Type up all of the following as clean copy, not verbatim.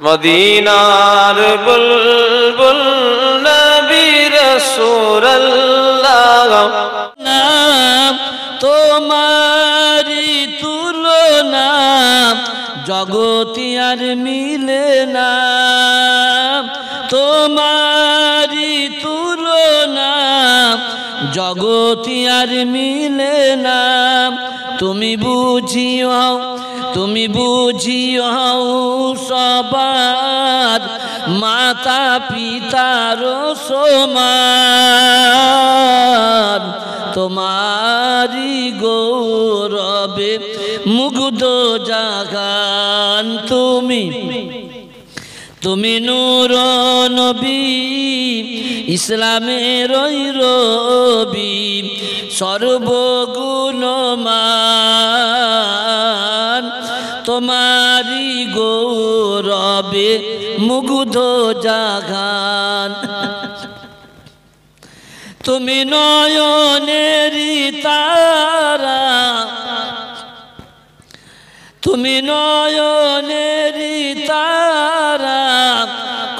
মদিনার বুলবুল নবী রাসূলুল্লাহ নাম তোমারি তুলনা জগতি আর মিলে না, তোমারি তুলনা জগতি আর মিলে না। তুমি বুঝিও সবার মাতা পিতার সমান, তোমারি গৌরবে মুগ্ধ জাগান। তুমি নূর নবী ইসলামের রবি সর্বগুণমান, তোমারি গৌরবে মুগ্ধ জাগান। তুমি নয়নেরি তারা, তুমি নয়নেরি তারা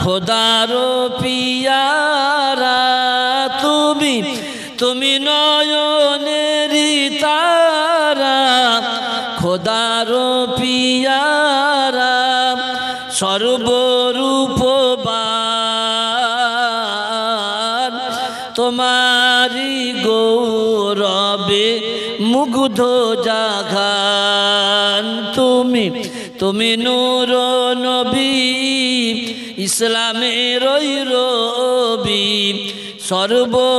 খোদার পিয়ারা। তুমি নয়নেরি তারা খোদার পিয়ারা, সর্বরূপবান, তোমারি গৌরবে মুগ্ধ জাগান। তুমি নূর নবী ইসলামের রবি সর্বগুণমান,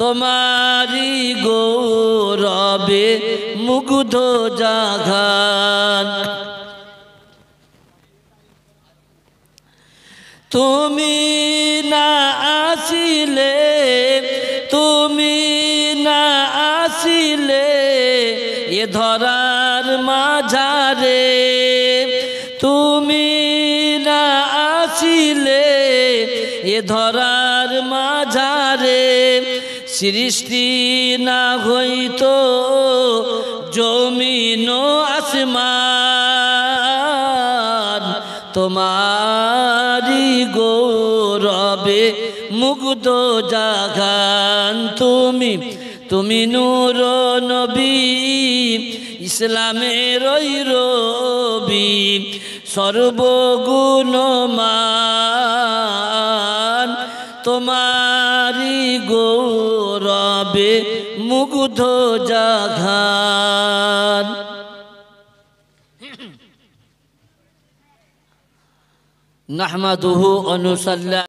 তোমারি গৌরবে মুগ্ধ জাগান। তুমি না আসিলে এ ধরার মাঝারে, তুমি না আসিলে এ ধরার মাঝারে, সৃষ্টি না হইতো জমিন আসমান, তোমারি গৌরবে মুগ্ধ জাগান। তুমি নূর নবী ইসলামের রবি সর্বগুণমান, তোমারি গৌরবে মুগ্ধ জাগান। নাহমাদুহু ওয়া নুসাল্লি